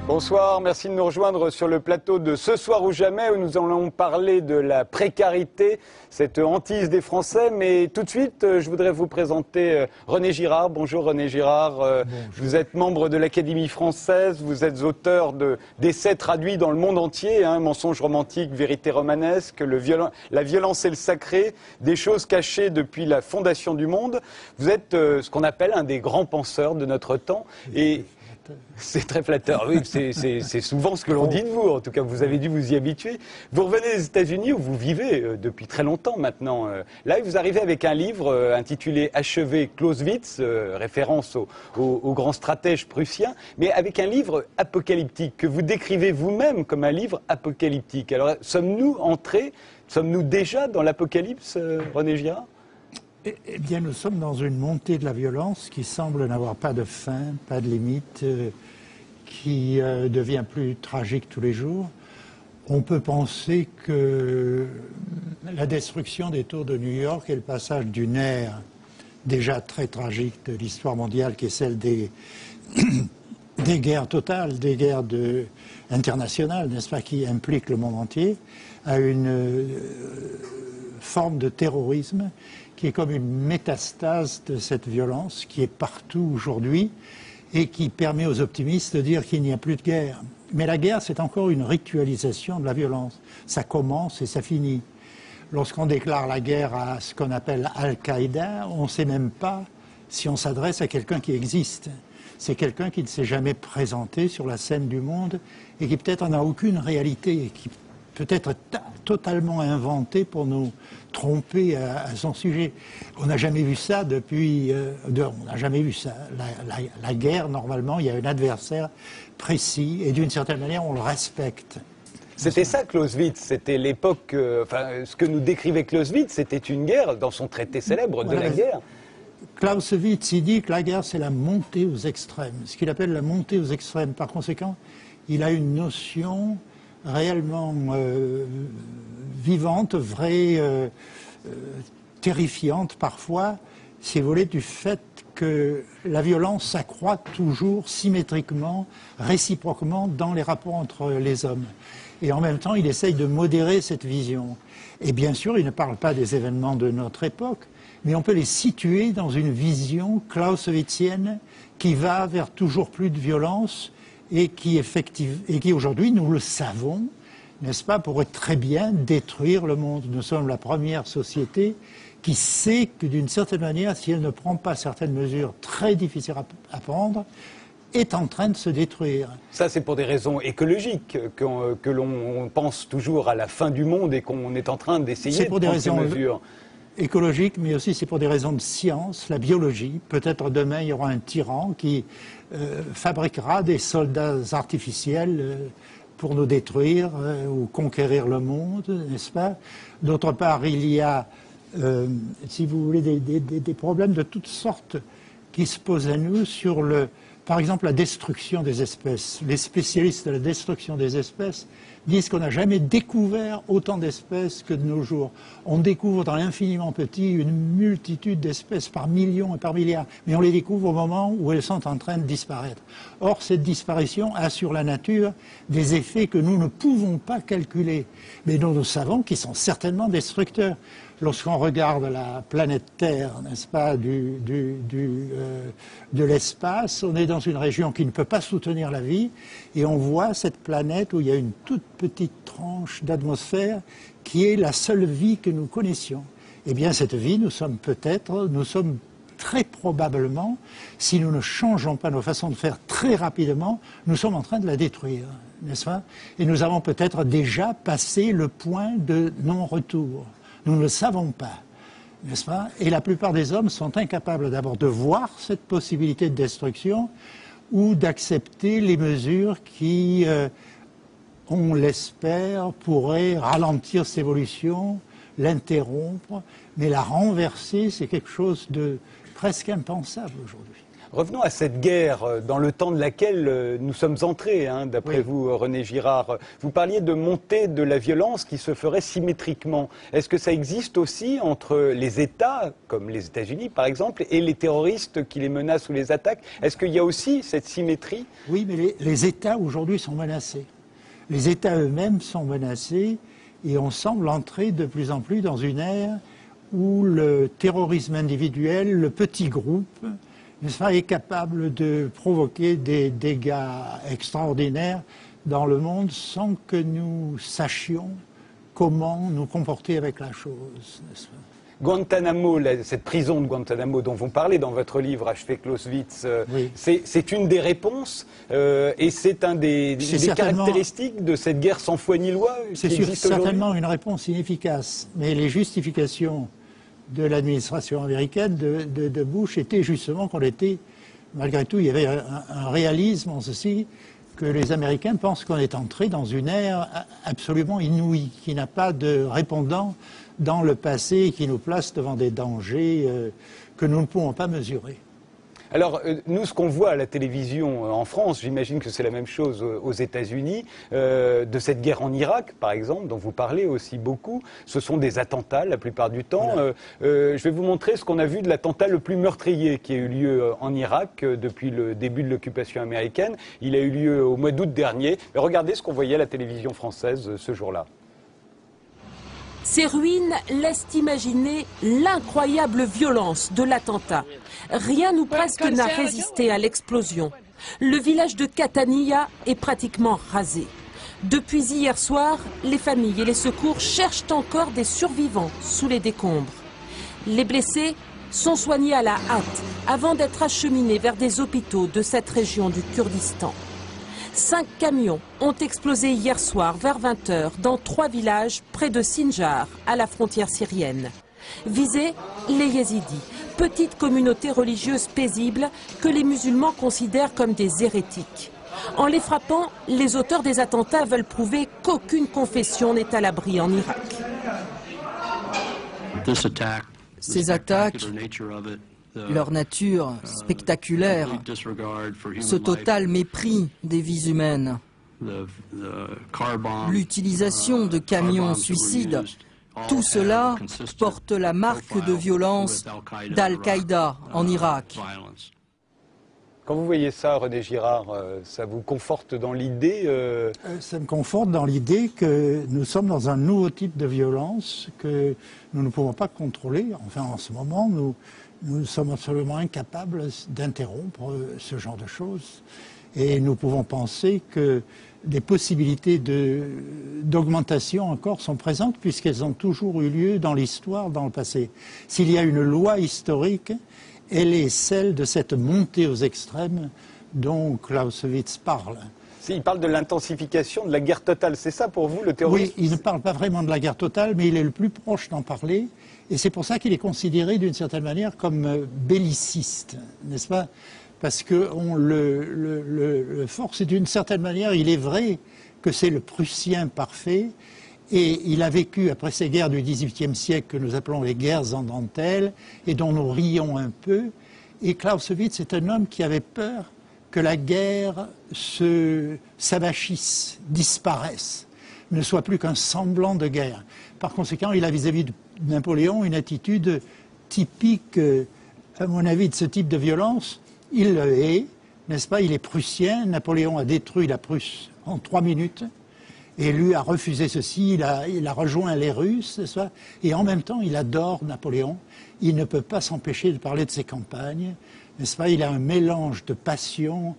Bonsoir, merci de nous rejoindre sur le plateau de Ce soir ou jamais où nous allons parler de la précarité, cette hantise des Français. Mais tout de suite, je voudrais vous présenter René Girard. Bonjour René Girard, bonjour. Vous êtes membre de l'Académie française, vous êtes auteur d'essais traduits dans le monde entier, Mensonges romantiques, vérité romanesque, la violence et le sacré, des choses cachées depuis la fondation du monde. Vous êtes ce qu'on appelle un des grands penseurs de notre temps. Et c'est très flatteur, oui, c'est souvent ce que l'on dit de vous, en tout cas vous avez dû vous y habituer. Vous revenez des États-Unis où vous vivez depuis très longtemps maintenant. Là, vous arrivez avec un livre intitulé Achever Clausewitz, référence au grand stratège prussien, mais avec un livre apocalyptique que vous décrivez vous-même comme un livre apocalyptique. Alors, sommes-nous déjà dans l'apocalypse, René Girard ? Eh bien, nous sommes dans une montée de la violence qui semble n'avoir pas de fin, pas de limite, qui devient plus tragique tous les jours. On peut penser que la destruction des tours de New York et le passage d'une ère déjà très tragique de l'histoire mondiale, qui est celle des guerres totales, des guerres internationales, n'est-ce pas, qui impliquent le monde entier, à une forme de terrorisme qui est comme une métastase de cette violence qui est partout aujourd'hui et qui permet aux optimistes de dire qu'il n'y a plus de guerre. Mais la guerre, c'est encore une ritualisation de la violence. Ça commence et ça finit. Lorsqu'on déclare la guerre à ce qu'on appelle Al-Qaïda, on ne sait même pas si on s'adresse à quelqu'un qui existe. C'est quelqu'un qui ne s'est jamais présenté sur la scène du monde et qui peut-être n'a aucune réalité et qui peut être totalement inventé pour nous tromper à son sujet. On n'a jamais vu ça depuis... on n'a jamais vu ça. La guerre, normalement, il y a un adversaire précis et d'une certaine manière, on le respecte. C'était ça, Clausewitz. C'était l'époque... ce que nous décrivait Clausewitz, c'était une guerre, dans son traité célèbre de la guerre. Clausewitz, il dit que la guerre, c'est la montée aux extrêmes. Ce qu'il appelle la montée aux extrêmes. Par conséquent, il a une notion réellement vivante, vraie, terrifiante parfois, si vous voulez, du fait que la violence s'accroît toujours symétriquement, réciproquement dans les rapports entre les hommes. Et en même temps, il essaye de modérer cette vision. Et bien sûr, il ne parle pas des événements de notre époque, mais on peut les situer dans une vision clausewitzienne qui va vers toujours plus de violence et qui aujourd'hui, nous le savons, n'est-ce pas, pourrait très bien détruire le monde. Nous sommes la première société qui sait que d'une certaine manière, si elle ne prend pas certaines mesures très difficiles à prendre, est en train de se détruire. Ça, c'est pour des raisons écologiques que l'on pense toujours à la fin du monde et qu'on est en train d'essayer de prendre ces mesures. Écologique, mais aussi c'est pour des raisons de science, la biologie. Peut-être demain, il y aura un tyran qui fabriquera des soldats artificiels pour nous détruire ou conquérir le monde, n'est-ce pas? D'autre part, il y a, si vous voulez, des problèmes de toutes sortes qui se posent à nous sur par exemple, la destruction des espèces. Les spécialistes de la destruction des espèces disent qu'on n'a jamais découvert autant d'espèces que de nos jours. On découvre dans l'infiniment petit une multitude d'espèces par millions et par milliards, mais on les découvre au moment où elles sont en train de disparaître. Or, cette disparition a sur la nature des effets que nous ne pouvons pas calculer, mais dont nous savons qu'ils sont certainement destructeurs. Lorsqu'on regarde la planète Terre, n'est-ce pas, de l'espace, on est dans une région qui ne peut pas soutenir la vie, et on voit cette planète où il y a une toute petite tranche d'atmosphère qui est la seule vie que nous connaissions. Eh bien, cette vie, nous sommes très probablement, si nous ne changeons pas nos façons de faire très rapidement, nous sommes en train de la détruire, n'est-ce pas? Et nous avons peut-être déjà passé le point de non-retour. Nous ne le savons pas, n'est-ce pas? Et la plupart des hommes sont incapables d'abord de voir cette possibilité de destruction ou d'accepter les mesures qui, on l'espère, pourraient ralentir cette évolution, l'interrompre, mais la renverser, c'est quelque chose de presque impensable aujourd'hui. Revenons à cette guerre dans le temps de laquelle nous sommes entrés, hein, d'après vous, René Girard. Vous parliez de montée de la violence qui se ferait symétriquement. Est-ce que ça existe aussi entre les États, comme les États-Unis par exemple, et les terroristes qui les menacent ou les attaquent? Est-ce qu'il y a aussi cette symétrie? Oui, mais les États aujourd'hui sont menacés. Les États eux-mêmes sont menacés et on semble entrer de plus en plus dans une ère où le terrorisme individuel, le petit groupe, est capable de provoquer des dégâts extraordinaires dans le monde sans que nous sachions comment nous comporter avec la chose, n'est-ce pas? Guantanamo, cette prison de Guantanamo dont vous parlez dans votre livre Achevé Clausewitz, oui. c'est une des réponses et c'est un des caractéristiques de cette guerre sans foi ni loi qui existe aujourd'hui. C'est certainement une réponse inefficace, mais les justifications de l'administration américaine de Bush étaient justement qu'on était, malgré tout, il y avait un réalisme en ceci, que les Américains pensent qu'on est entré dans une ère absolument inouïe, qui n'a pas de répondant dans le passé et qui nous place devant des dangers que nous ne pouvons pas mesurer. Alors, nous, ce qu'on voit à la télévision en France, j'imagine que c'est la même chose aux États-Unis, de cette guerre en Irak, par exemple, dont vous parlez aussi beaucoup, ce sont des attentats la plupart du temps. Voilà. Je vais vous montrer ce qu'on a vu de l'attentat le plus meurtrier qui a eu lieu en Irak depuis le début de l'occupation américaine. Il a eu lieu au mois d'août dernier. Mais regardez ce qu'on voyait à la télévision française ce jour-là. Ces ruines laissent imaginer l'incroyable violence de l'attentat. Rien ou presque n'a résisté à l'explosion. Le village de Catania est pratiquement rasé. Depuis hier soir, les familles et les secours cherchent encore des survivants sous les décombres. Les blessés sont soignés à la hâte avant d'être acheminés vers des hôpitaux de cette région du Kurdistan. 5 camions ont explosé hier soir vers 20 h dans 3 villages près de Sinjar, à la frontière syrienne. Visés, les Yézidis, petite communauté religieuse paisible que les musulmans considèrent comme des hérétiques. En les frappant, les auteurs des attentats veulent prouver qu'aucune confession n'est à l'abri en Irak. Ces attaques, leur nature spectaculaire, ce total mépris des vies humaines, l'utilisation de camions suicides, tout cela porte la marque de violence d'Al-Qaïda en Irak. Quand vous voyez ça, René Girard, ça vous conforte dans l'idée Ça me conforte dans l'idée que nous sommes dans un nouveau type de violence que nous ne pouvons pas contrôler. Enfin, en ce moment, nous sommes absolument incapables d'interrompre ce genre de choses. Et nous pouvons penser que des possibilités d'augmentation encore sont présentes puisqu'elles ont toujours eu lieu dans l'histoire, dans le passé. S'il y a une loi historique, elle est celle de cette montée aux extrêmes dont Clausewitz parle. Il parle de l'intensification de la guerre totale, c'est ça pour vous le terrorisme? Oui, il ne parle pas vraiment de la guerre totale, mais il est le plus proche d'en parler. Et c'est pour ça qu'il est considéré d'une certaine manière comme belliciste, n'est-ce pas? Parce qu'on le force, et d'une certaine manière, il est vrai que c'est le Prussien parfait, et il a vécu, après ces guerres du XVIIIe siècle que nous appelons les guerres en dentelle, et dont nous rions un peu, et Clausewitz est un homme qui avait peur que la guerre s'avachisse, disparaisse, ne soit plus qu'un semblant de guerre. Par conséquent, il a vis-à-vis de Napoléon une attitude typique, à mon avis, de ce type de violence. Il le hait, n'est-ce pas? Il est prussien. Napoléon a détruit la Prusse en 3 minutes. Et lui a refusé ceci, il a rejoint les Russes, n'est-ce pas? Et en même temps, il adore Napoléon. Il ne peut pas s'empêcher de parler de ses campagnes, n'est-ce pas? Il a un mélange de passion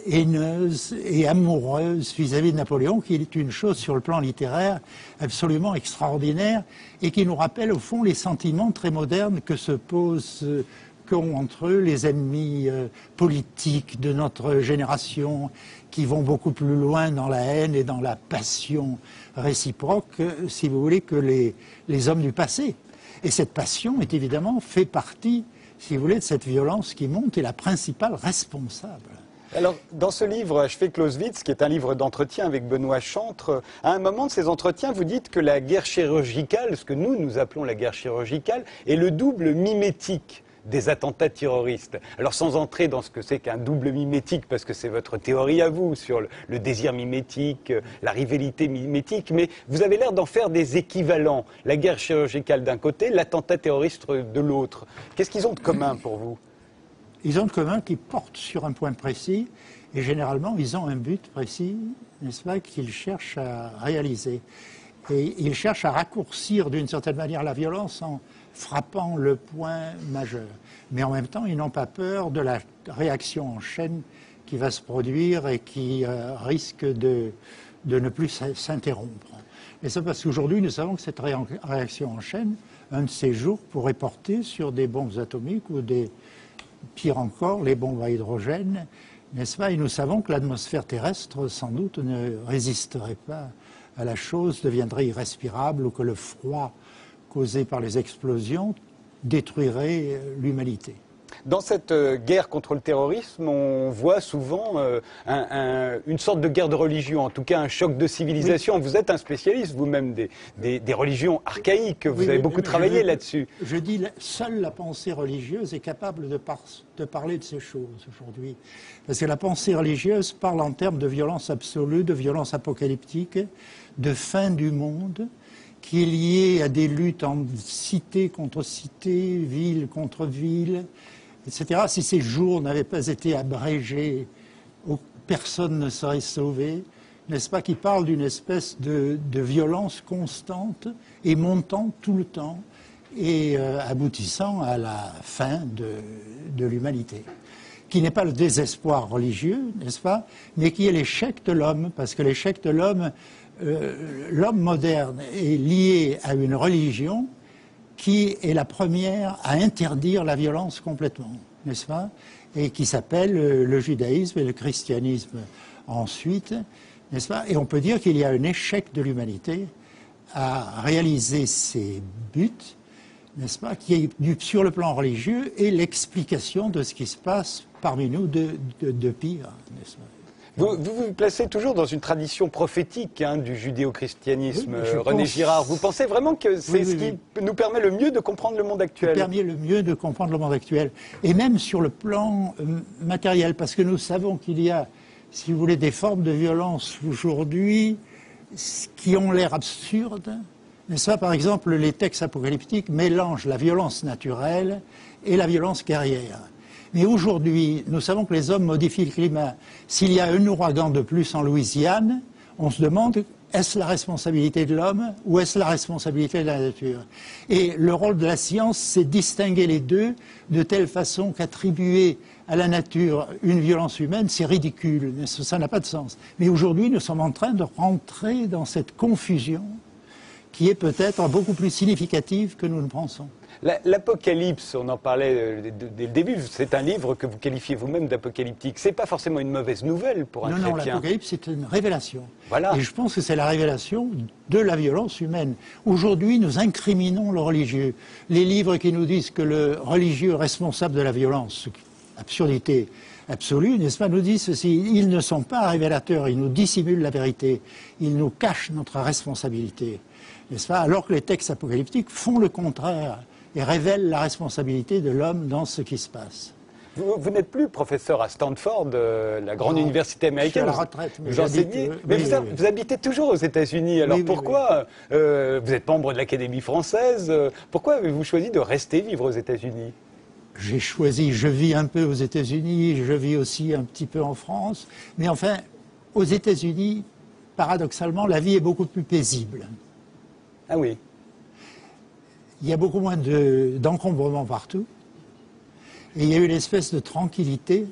haineuse et amoureuse vis-à-vis de Napoléon, qui est une chose sur le plan littéraire absolument extraordinaire et qui nous rappelle au fond les sentiments très modernes que se posent qu'ont entre eux les ennemis politiques de notre génération, qui vont beaucoup plus loin dans la haine et dans la passion réciproque, si vous voulez, que les hommes du passé. Et cette passion est évidemment fait partie, si vous voulez, de cette violence qui monte et la principale responsable. Alors, dans ce livre, Achevé Clausewitz, qui est un livre d'entretien avec Benoît Chantre, à un moment de ces entretiens, vous dites que la guerre chirurgicale, ce que nous appelons la guerre chirurgicale, est le double mimétique des attentats terroristes. Alors sans entrer dans ce que c'est qu'un double mimétique, parce que c'est votre théorie à vous sur le désir mimétique, la rivalité mimétique, mais vous avez l'air d'en faire des équivalents. La guerre chirurgicale d'un côté, l'attentat terroriste de l'autre. Qu'est-ce qu'ils ont de commun pour vous? Ils ont de commun qu'ils portent sur un point précis et généralement ils ont un but précis, n'est-ce pas, qu'ils cherchent à réaliser. Et ils cherchent à raccourcir d'une certaine manière la violence en frappant le point majeur. Mais en même temps, ils n'ont pas peur de la réaction en chaîne qui va se produire et qui risque de ne plus s'interrompre. Et ça parce qu'aujourd'hui, nous savons que cette réaction en chaîne, un de ces jours, pourrait porter sur des bombes atomiques ou pire encore, les bombes à hydrogène, n'est-ce pas? Et nous savons que l'atmosphère terrestre, sans doute, ne résisterait pas à la chose, deviendrait irrespirable, ou que le froid causé par les explosions détruirait l'humanité. Dans cette guerre contre le terrorisme, on voit souvent une sorte de guerre de religion, en tout cas un choc de civilisation. Oui. Vous êtes un spécialiste vous-même des religions archaïques, vous avez beaucoup travaillé là-dessus. Je dis, seule la pensée religieuse est capable de parler de ces choses aujourd'hui. Parce que la pensée religieuse parle en termes de violence absolue, de violence apocalyptique, de fin du monde, qui est liée à des luttes en cité contre cité, ville contre ville, etc. Si ces jours n'avaient pas été abrégés, personne ne serait sauvé, n'est-ce pas, qui parle d'une espèce de violence constante et montant tout le temps et aboutissant à la fin de l'humanité, qui n'est pas le désespoir religieux, n'est-ce pas, mais qui est l'échec de l'homme, parce que l'échec de l'homme, l'homme moderne est lié à une religion qui est la première à interdire la violence complètement, n'est-ce pas? Et qui s'appelle le judaïsme et le christianisme ensuite, n'est-ce pas? Et on peut dire qu'il y a un échec de l'humanité à réaliser ses buts, n'est-ce pas? Qui est sur le plan religieux et l'explication de ce qui se passe parmi nous de pire, n'est-ce pas? Vous vous placez toujours dans une tradition prophétique du judéo-christianisme, oui, René Girard. Vous pensez vraiment que c'est ce qui nous permet le mieux de comprendre le monde actuel? Qui permet le mieux de comprendre le monde actuel. Et même sur le plan matériel, parce que nous savons qu'il y a, si vous voulez, des formes de violence aujourd'hui qui ont l'air absurdes. N'est-ce pas? Par exemple, les textes apocalyptiques mélangent la violence naturelle et la violence guerrière. Mais aujourd'hui, nous savons que les hommes modifient le climat. S'il y a un ouragan de plus en Louisiane, on se demande, est-ce la responsabilité de l'homme ou est-ce la responsabilité de la nature? Et le rôle de la science, c'est distinguer les deux de telle façon qu'attribuer à la nature une violence humaine, c'est ridicule, ça n'a pas de sens. Mais aujourd'hui, nous sommes en train de rentrer dans cette confusion qui est peut-être beaucoup plus significative que nous ne pensons. L'Apocalypse, on en parlait dès le début, c'est un livre que vous qualifiez vous-même d'apocalyptique. C'est pas forcément une mauvaise nouvelle pour un chrétien. Non, l'Apocalypse, c'est une révélation. Voilà. Et je pense que c'est la révélation de la violence humaine. Aujourd'hui, nous incriminons le religieux. Les livres qui nous disent que le religieux est responsable de la violence, absurdité absolue, n'est-ce pas, nous disent ceci. Ils ne sont pas révélateurs, ils nous dissimulent la vérité, ils nous cachent notre responsabilité, n'est-ce pas, alors que les textes apocalyptiques font le contraire et révèle la responsabilité de l'homme dans ce qui se passe. Vous n'êtes plus professeur à Stanford, la grande université américaine. Je suis à la retraite, mais vous enseignez. Mais vous habitez toujours aux États-Unis. Alors pourquoi vous êtes membre de l'Académie française, pourquoi avez-vous choisi de rester vivre aux États-Unis? J'ai choisi, je vis un peu aux États-Unis, je vis aussi un petit peu en France, mais enfin, aux États-Unis, paradoxalement, la vie est beaucoup plus paisible. Ah oui. Il y a beaucoup moins d'encombrement partout. Et il y a une espèce de tranquillité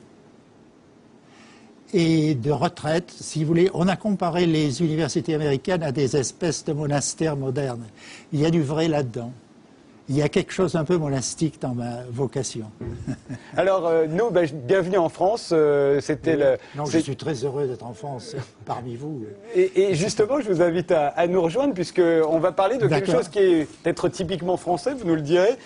et de retraite. Si vous voulez, on a comparé les universités américaines à des espèces de monastères modernes. Il y a du vrai là-dedans. Il y a quelque chose un peu monastique dans ma vocation. Alors, nous, bienvenue en France. Non, je suis très heureux d'être en France parmi vous. Et justement, je vous invite à nous rejoindre, puisqu'on va parler de quelque chose qui est peut-être typiquement français, vous nous le direz.